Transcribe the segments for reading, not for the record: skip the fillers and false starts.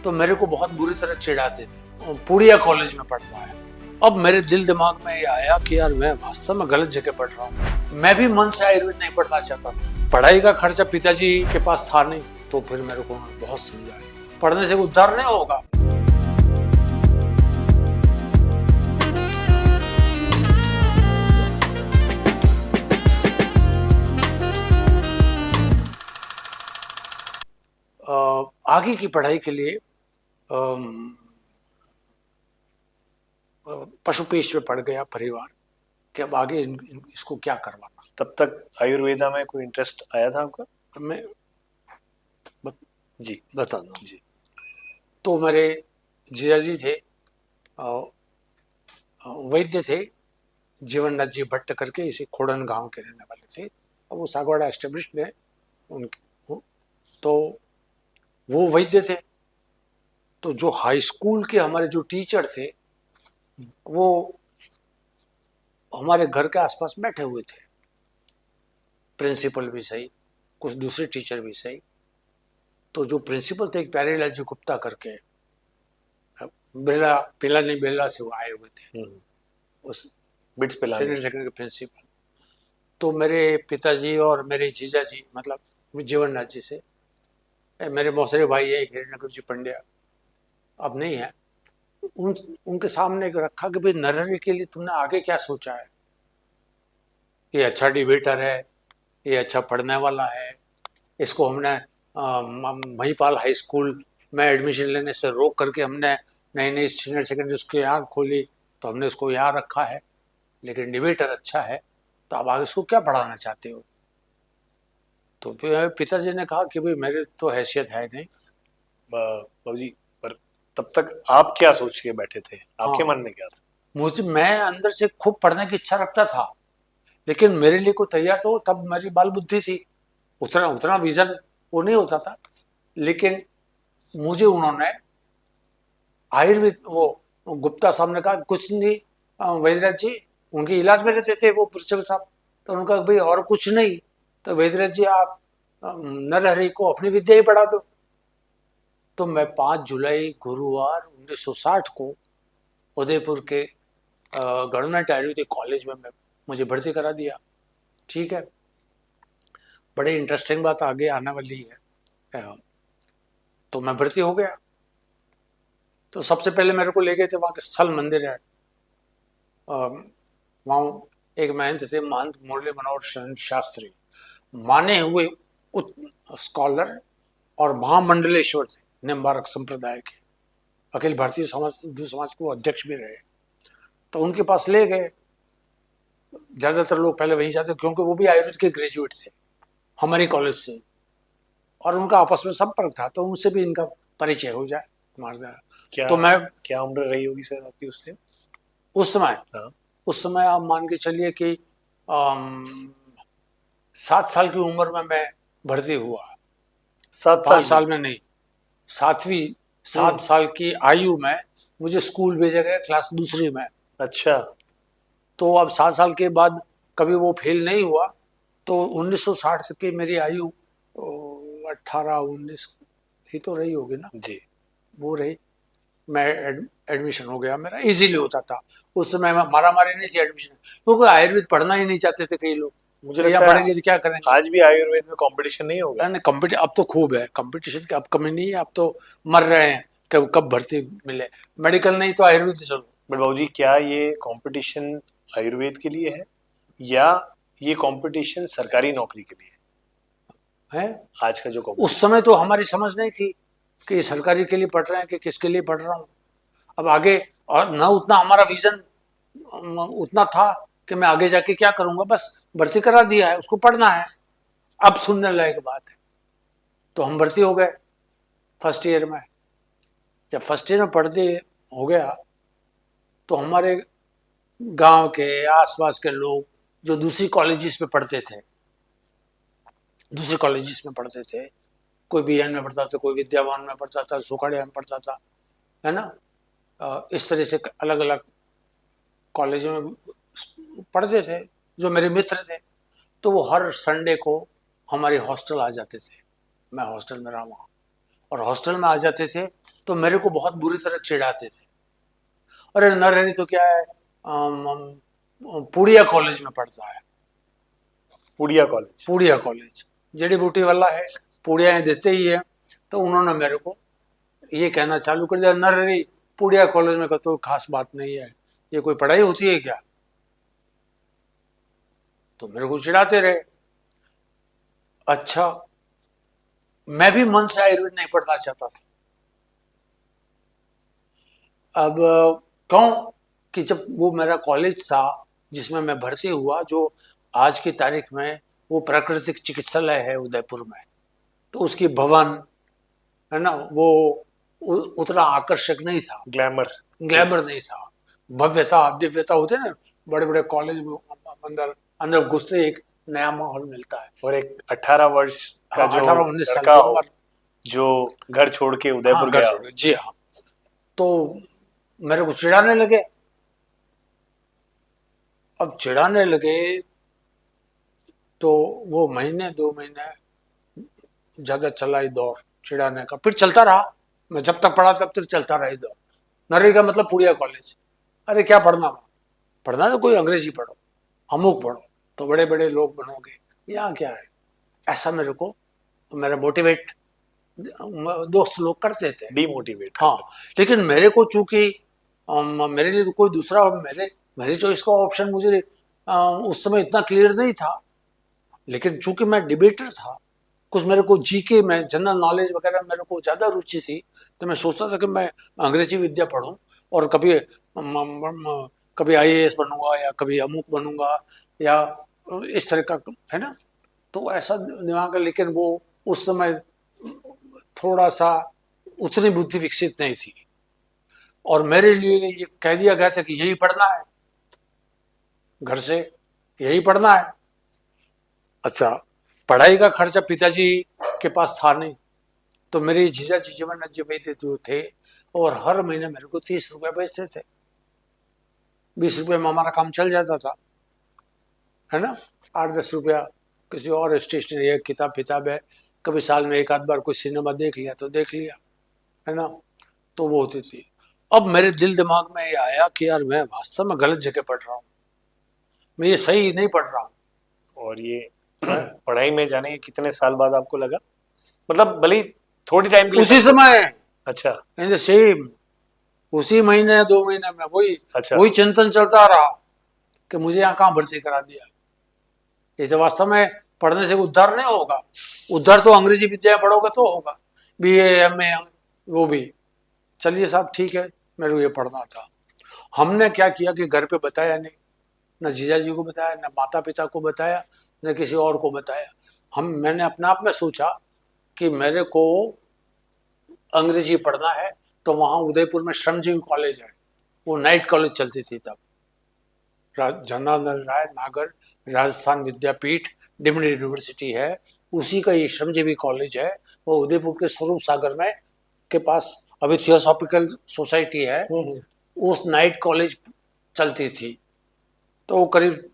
तो मेरे को बहुत बुरी तरह चिढ़ाते थे। पूड़िया कॉलेज में पढ़ता है। अब मेरे दिल दिमाग में ये आया कि यार मैं वास्तव में गलत जगह पढ़ रहा हूँ। मैं भी मन से आयुर्वेद नहीं पढ़ना चाहता था। पढ़ाई का खर्चा पिताजी के पास था नहीं, तो फिर मेरे को बहुत समझाया पढ़ने से उद्धार नहीं होगा। आगे की पढ़ाई के लिए पशु पेश में पड़ गया परिवार कि अब आगे इसको क्या करवाना। तब तक आयुर्वेदा में कोई इंटरेस्ट आया था आपका? मैं जी बता दूं जी। तो मेरे जीजाजी थे, वैद्य थे, जीवननाथ जी भट्ट करके, इसी खोड़न गांव के रहने वाले थे। अब वो सागवाड़ा एस्टेब्लिश्ड है उनके, तो वो वैद्य थे। तो जो हाई स्कूल के हमारे जो टीचर थे वो हमारे घर के आसपास बैठे हुए थे, प्रिंसिपल भी सही, कुछ दूसरे टीचर भी सही। तो जो प्रिंसिपल थे एक प्यारेलाल जी गुप्ता करके, बिरला पिलानी बिरला से वो आए हुए थे, उस बिट्स पिलानी सीनियर सेकेंडरी के प्रिंसिपल। तो मेरे पिताजी और मेरे जीजा जी, मतलब जीवननाथ जी से, मेरे मौसरे भाई है हिरण्यकुट जी पंड्या, अब नहीं है, उनके सामने रखा कि भाई नरहरि के लिए तुमने आगे क्या सोचा है? ये अच्छा डिबेटर है, ये अच्छा पढ़ने वाला है, इसको हमने महिपाल हाई स्कूल में एडमिशन लेने से रोक करके हमने नई नई सीनियर सेकेंडरी स्कूल यहाँ खोली, तो हमने उसको यहाँ रखा है, लेकिन डिबेटर अच्छा है, तो आप आगे इसको क्या पढ़ाना चाहते हो? तो फिर पिताजी ने कहा कि भाई मेरे तो हैसियत है नहीं। बाबूजी, पर तब तक आप क्या सोच के बैठे थे? आपके मन में क्या था? मुझे, मैं अंदर से खूब पढ़ने की इच्छा रखता था, लेकिन मेरे लिए कोई तैयार तो, तब मेरी बाल बुद्धि थी, उतना उतना विजन वो नहीं होता था। लेकिन मुझे उन्होंने आयुर्वेद, वो गुप्ता साहब ने कहा कुछ नहीं, वैद्यराज जी उनके इलाज में रहते थे वो प्रिंसिपल साहब, तो उन्होंने कहा भाई और कुछ नहीं तो वैद्यराज जी आप नरहरि को अपनी विद्या ही पढ़ा दो। तो मैं 5 जुलाई गुरुवार 1960 को उदयपुर के गवर्नमेंट आयुर्वेदिक कॉलेज में मुझे भर्ती करा दिया। ठीक है, बड़ी इंटरेस्टिंग बात आगे आने वाली है। तो मैं भर्ती हो गया। तो सबसे पहले मेरे को ले गए थे वहाँ के स्थल मंदिर है, वहाँ एक महंत थे, महंत मुरली मनोहर शास्त्री, माने हुए स्कॉलर और महामंडलेश्वर थे, निम्बारक संप्रदाय के, अखिल भारतीय समाज हिंदू समाज के वो अध्यक्ष भी रहे। तो उनके पास ले गए, ज्यादातर लोग पहले वहीं जाते क्योंकि वो भी आयुर्वेद के ग्रेजुएट थे हमारे कॉलेज से, और उनका आपस में संपर्क था, तो उनसे भी इनका परिचय हो जाए। तो मैं क्या उम्र रही होगी सर आपकी उस टाइम? उस समय उस समय आप मान के चलिए कि 7 साल की उम्र में मैं भर्ती हुआ। 5 साल में नहीं, 7 साल की आयु में मुझे स्कूल भेजा गया, क्लास दूसरी में। अच्छा। तो अब 7 साल के बाद कभी वो फेल नहीं हुआ, तो 1960 की मेरी आयु 18-19 ही तो रही होगी ना जी, वो रही। मैं एडमिशन हो गया, मेरा इजीली होता था उस समय, मारा मारी नहीं थी एडमिशन, क्योंकि आयुर्वेद पढ़ना ही नहीं चाहते थे कई लोग। मुझे या पढ़ेंगे तो क्या करेंगे? आज भी आयुर्वेद में कंपटीशन नहीं होगा? नहीं, कंपटीशन अब तो खूब है, कंपटीशन की अब कमी नहीं है, अब तो मर रहे हैं कब भर्ती मिले, मेडिकल नहीं तो आयुर्वेद चलो। बट बाबूजी, क्या ये कंपटीशन आयुर्वेद के लिए है या ये कंपटीशन सरकारी नौकरी के लिए है? आज का जो उस समय तो हमारी समझ नहीं थी कि सरकारी के लिए पढ़ रहे हैं कि किसके लिए पढ़ रहा हूँ। अब आगे, और न उतना हमारा विजन उतना था कि मैं आगे जाके क्या करूंगा, बस भर्ती करा दिया है, उसको पढ़ना है। अब सुनने लायक बात है, तो हम भर्ती हो गए फर्स्ट ईयर में। जब फर्स्ट ईयर में पढ़ते हो गया तो हमारे गांव के आसपास के लोग जो दूसरी कॉलेजेस में पढ़ते थे, कोई बीएन में पढ़ता था, कोई विद्यावान में पढ़ता था, सुखाड़िया में पढ़ता था, है ना, इस तरह से अलग अलग कॉलेजों में पढ़ते थे जो मेरे मित्र थे। तो वो हर संडे को हमारे हॉस्टल आ जाते थे, मैं हॉस्टल में रहा वहाँ, और हॉस्टल में आ जाते थे तो मेरे को बहुत बुरी तरह चिढ़ाते थे। अरे नरहरी तो क्या है, पुड़िया कॉलेज में पढ़ता है। पुड़िया कॉलेज। पुड़िया कॉलेज जड़ी बूटी वाला है, पुड़ियाएँ देते ही है। तो उन्होंने मेरे को ये कहना चालू कर दिया, नरहरी पुड़िया कॉलेज में का तो खास बात नहीं है, ये कोई पढ़ाई होती है क्या? तो मेरे को चिढ़ाते रहे। अच्छा, मैं भी मन से आयुर्वेद नहीं पढ़ना चाहता था। अब कहूँ कि जब वो मेरा कॉलेज था जिसमें मैं भर्ती हुआ, जो आज की तारीख में वो प्राकृतिक चिकित्सालय है उदयपुर में, तो उसकी भवन है ना, वो उतना आकर्षक नहीं था, ग्लैमर नहीं था, भव्यता दिव्यता होते ना बड़े बड़े कॉलेज में, अंदर अंदर घुसते एक नया माहौल मिलता है। और एक 18 वर्ष का जो 18-19 साल लड़का की हो, उम्र, जो घर छोड़ के उदयपुर घर गया छोड़ के, जी हाँ। तो मेरे को चिढ़ाने लगे। अब चिढ़ाने लगे तो वो महीने 2 महीने ज्यादा चला ही दौर चिढ़ाने का, फिर चलता रहा। मैं जब तक पढ़ा तब तक चलता रहा दौर। नरेगा का मतलब पुड़िया कॉलेज। अरे क्या पढ़ना वहाँ, पढ़ना तो कोई अंग्रेजी पढ़ो, अमुक पढ़ो तो बड़े बड़े लोग बनोगे, यहाँ क्या है, ऐसा मेरे को मेरा मोटिवेट दोस्त लोग करते थे, डीमोटिवेट। हाँ। लेकिन मेरे को चूंकि मेरे लिए तो कोई दूसरा, मेरे चॉइस का ऑप्शन मुझे उस समय इतना क्लियर नहीं था। लेकिन चूंकि मैं डिबेटर था, कुछ मेरे को जीके में जनरल नॉलेज वगैरह मेरे को ज़्यादा रुचि थी, तो मैं सोचता था कि मैं अंग्रेजी विद्या पढूं और कभी आईएएस बनूंगा या कभी अमुक बनूंगा या इस तरह का, है ना। तो ऐसा दिमाग है। लेकिन वो उस समय थोड़ा सा उतनी बुद्धि विकसित नहीं थी, और मेरे लिए ये कह दिया गया था कि यही पढ़ना है, घर से यही पढ़ना है। अच्छा, पढ़ाई का खर्चा पिताजी के पास था नहीं, तो मेरे जीजा जी जीवन जी जो थे, और हर महीने मेरे को 30 रुपए भेजते थे। 20 रुपए में हमारा काम चल जाता था, है ना। 8-10 रुपया किसी और स्टेशनरी है, किताब है, कभी साल में एक आध बार कोई सिनेमा देख लिया तो देख लिया, है ना। तो वो होती थी। अब मेरे दिल दिमाग में ये आया कि यार मैं वास्तव में गलत जगह पढ़ रहा हूँ, मैं ये सही नहीं पढ़ रहा हूँ। और ये पढ़ाई में जाने के कितने साल बाद आपको लगा, मतलब भले ही थोड़ी टाइम के लिए? उसी समय, अच्छा, इन द सेम, उसी महीने 2 महीने में वही अच्छा। वही चिंतन चलता रहा कि मुझे यहाँ कहाँ भर्ती करा दिया। ये तो वास्तव में पढ़ने से उद्धार नहीं होगा। उद्धार तो अंग्रेजी विद्या पढ़ोगे तो होगा, BA MA वो भी। चलिए साहब ठीक है, मेरे को ये पढ़ना था। हमने क्या किया कि घर पे बताया नहीं, न जीजा जी को बताया, न माता पिता को बताया, न किसी और को बताया। मैंने अपने आप में सोचा कि मेरे को अंग्रेजी पढ़ना है, तो वहाँ उदयपुर में श्रमजीवी कॉलेज है, वो नाइट कॉलेज चलती थी तब, जवाहरलाल राय नागर राजस्थान विद्यापीठ डिम्ड यूनिवर्सिटी है, उसी का ये श्रमजीवी कॉलेज है। वो उदयपुर के स्वरूप सागर में के पास अभी थियोसॉफिकल सोसाइटी है, उस नाइट कॉलेज चलती थी। तो वो करीब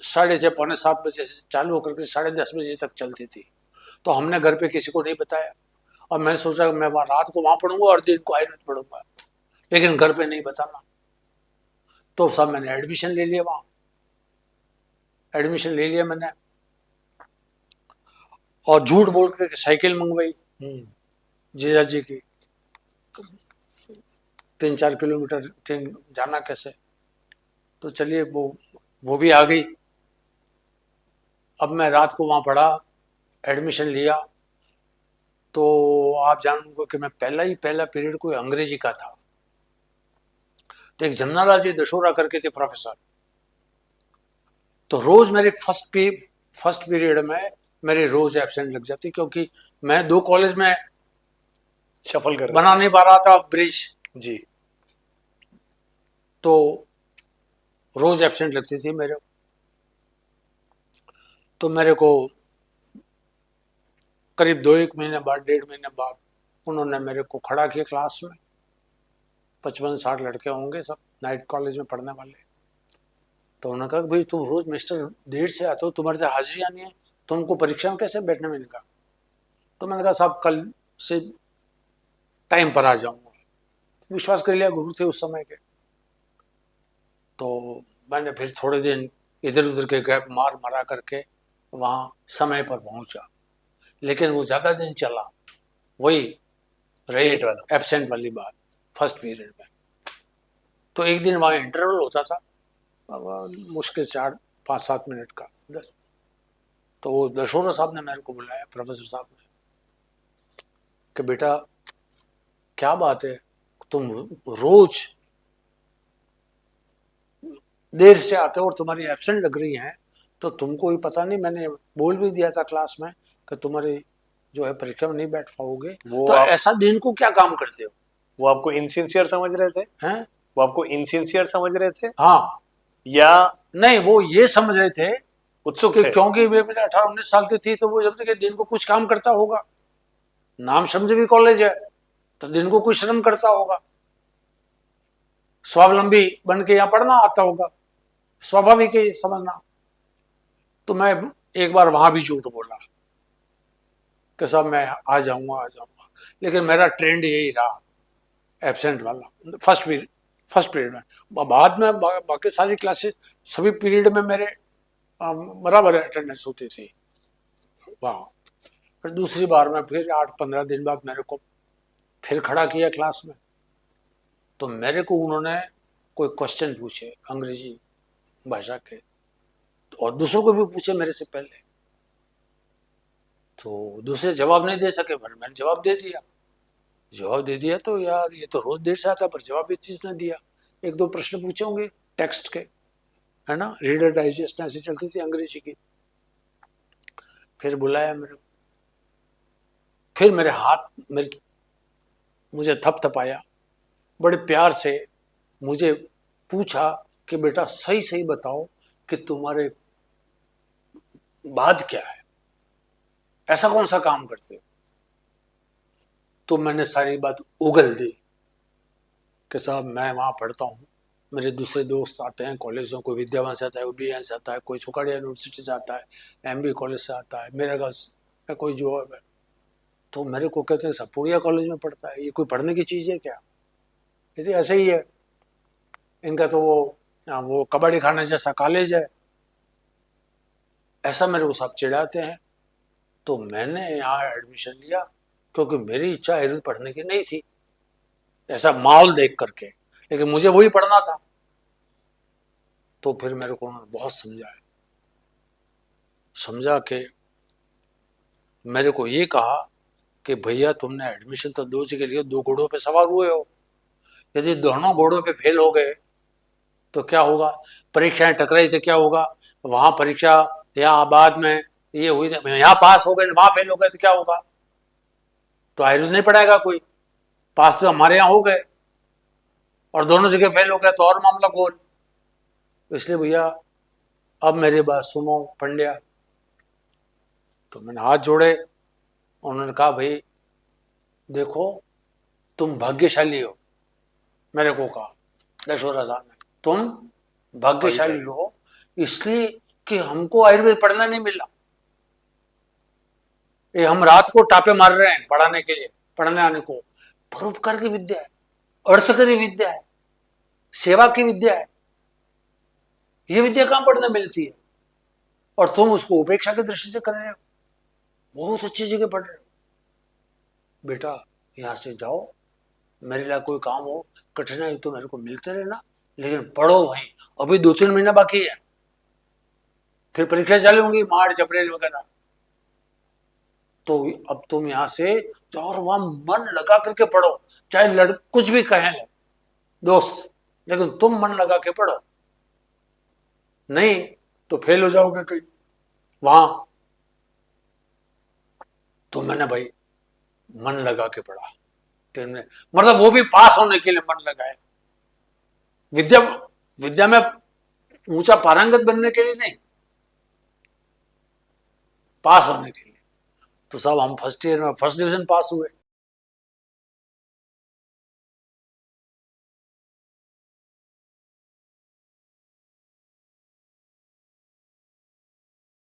6:30 पौने 7 बजे से चालू होकर के 10:30 बजे तक चलती थी। तो हमने घर पे किसी को नहीं बताया, और मैंने सोचा मैं रात को वहाँ पढ़ूंगा और दिन को आयुर्वेद पढ़ूंगा, लेकिन घर पे नहीं बताना। तो सब मैंने एडमिशन ले लिया, वहाँ एडमिशन ले लिया मैंने, और झूठ बोल के साइकिल मंगवाई जीजा जी की। 3-4 किलोमीटर जाना कैसे, तो चलिए वो भी आ गई। अब मैं रात को वहाँ पढ़ा, एडमिशन लिया, तो आप जानोगे कि मैं पहला पीरियड कोई अंग्रेजी का था। तो एक जमनालाल जी दशोरा करके थे प्रोफेसर, तो रोज मेरे फर्स्ट पीरियड में मेरे रोज एब्सेंट लग जाती, क्योंकि मैं 2 कॉलेज में शफल कर बना नहीं पा रहा था ब्रिज जी। तो रोज एब्सेंट लगती थी मेरे। तो मेरे को करीब 2-1 महीने बाद, 1.5 महीने बाद उन्होंने मेरे को खड़ा किया क्लास में। 55-60 लड़के होंगे, सब नाइट कॉलेज में पढ़ने वाले। तो उन्होंने कहा भाई तुम रोज मिस्टर देर से आते हो, तुम्हारे तो हाजिरी आनी है, तुमको परीक्षा में कैसे बैठने मिलेगा। तो मैंने कहा साहब कल से टाइम पर आ जाऊंगा। विश्वास कर लिया, गुरु थे उस समय के। तो मैंने फिर थोड़े दिन इधर उधर के गैप मारा करके वहाँ समय पर पहुंचा, लेकिन वो ज़्यादा दिन चला, वही रही लेट वाला। एब्सेंट वाली बात फर्स्ट पीरियड में। तो एक दिन वहाँ इंटरवल होता था, मुश्किल से 5-7 मिनट का, 10। तो वो दशोरा साहब ने मेरे को बुलाया, प्रोफेसर साहब ने, कि बेटा क्या बात है, तुम रोज देर से आते हो और तुम्हारी एब्सेंट लग रही हैं, तो तुमको ही पता नहीं, मैंने बोल भी दिया था क्लास में कि तुम्हारी जो है परीक्षा में नहीं बैठ पाओगे, तो ऐसा दिन को क्या काम करते हो। वो आपको इनसिंसियर समझ रहे थे? हैं? वो आपको इनसिंसियर समझ रहे थे? हाँ, या नहीं, वो ये समझ रहे थे उत्सुक कि थे? क्योंकि वे मेरे 18-19 साल के थी, तो वो जब तक दिन को कुछ काम करता होगा, नाम श्रमजीवी कॉलेज है तो दिन को कुछ श्रम करता होगा, स्वावलंबी बन के यहाँ पढ़ना आता होगा, स्वाभाविक है समझना। तो मैं एक बार वहां भी झूठ बोला कि साहब मैं आ जाऊंगा, लेकिन मेरा ट्रेंड यही रहा एब्सेंट वाला फर्स्ट पीरियड में। बाद में बाकी सारी क्लासेस सभी पीरियड में मेरे बराबर अटेंडेंस होती थी वहाँ। फिर दूसरी बार में फिर 8-15 दिन बाद मेरे को फिर खड़ा किया क्लास में, तो मेरे को उन्होंने कोई क्वेश्चन पूछे अंग्रेजी भाषा के, और दूसरों को भी पूछे मेरे से पहले, तो दूसरे जवाब नहीं दे सके, पर मैंने जवाब दे दिया। तो यार ये तो रोज देर से आता, पर जवाब भी चीज ने दिया। 1-2 प्रश्न पूछे होंगे टेक्स्ट के, है ना, रीडर डाइजेस्ट ऐसे चलती थी अंग्रेजी की। फिर बुलाया मेरे को, फिर मेरे हाथ मुझे थपथपाया, बड़े प्यार से मुझे पूछा कि बेटा सही सही बताओ कि तुम्हारे बाद क्या है, ऐसा कौन सा काम करते हो। तो मैंने सारी बात उगल दी कि साहब मैं वहाँ पढ़ता हूँ, मेरे दूसरे दोस्त आते हैं कॉलेजों, कोई विद्यावान से आता है, कोई BN से आता है, कोई छोकाड़िया यूनिवर्सिटी से आता है, MB कॉलेज से आता है, मेरा घर कोई जो है। तो मेरे को कहते हैं सपूरिया कॉलेज में पढ़ता है, ये कोई पढ़ने की चीज़ है क्या। कहते ऐसे ही है, इनका तो वो कबाड़ी खाने जैसा कॉलेज है, ऐसा मेरे को सब चिढ़ाते हैं। तो मैंने यहाँ एडमिशन लिया क्योंकि मेरी इच्छा आयुर्वेद पढ़ने की नहीं थी, ऐसा माहौल देख करके, लेकिन मुझे वही पढ़ना था। तो फिर मेरे को उन्होंने बहुत समझा के मेरे को ये कहा कि भैया तुमने एडमिशन तो 2 जगह लिया, 2 घोड़ों पे सवार हुए हो, यदि दोनों घोड़ों पे फेल हो गए तो क्या होगा, परीक्षाएं टकराई तो क्या होगा, वहां परीक्षा या बाद में ये हुई, यहाँ पास हो गए वहां फेल हो गए तो क्या होगा, तो आयुर्वेद नहीं पढ़ाएगा कोई। पास तो हमारे यहाँ हो गए और दोनों जगह फेल हो गया तो और मामला गोल। इसलिए भैया अब मेरी बात सुनो पंड्या। तो मैंने हाथ जोड़े, उन्होंने कहा भाई देखो तुम भाग्यशाली हो, मेरे को कहा दशोरा साहब ने, तुम भाग्यशाली हो इसलिए कि हमको आयुर्वेद पढ़ना नहीं मिला। ये हम रात को टापे मार रहे हैं पढ़ाने के लिए, पढ़ने आने को। परोपकार की विद्या है, अर्थकारी विद्या है, सेवा की विद्या है, ये विद्या कहां पढ़ने मिलती है, और तुम उसको उपेक्षा की दृष्टि से कर रहे हो, बहुत अच्छी जगह पढ़ रहे हो। बेटा यहां से जाओ, मेरे लिए कोई काम हो, कठिनाई तो मेरे को मिलते रहना, लेकिन पढ़ो वहीं। अभी 2-3 महीना बाकी है, फिर परीक्षा चालू होंगी मार्च अप्रैल वगैरह। तो अब तुम यहां से जाओ और वहां मन लगा करके पढ़ो, चाहे कुछ भी कहें दोस्त, लेकिन तुम मन लगा के पढ़ो, नहीं तो फेल हो जाओगे कहीं वहां। तो मैंने भाई मन लगा के पढ़ा, मतलब वो भी पास होने के लिए मन लगाए, विद्या में ऊंचा पारंगत बनने के लिए नहीं, पास होने के लिए। तो साहब हम फर्स्ट ईयर में फर्स्ट डिवीजन पास हुए।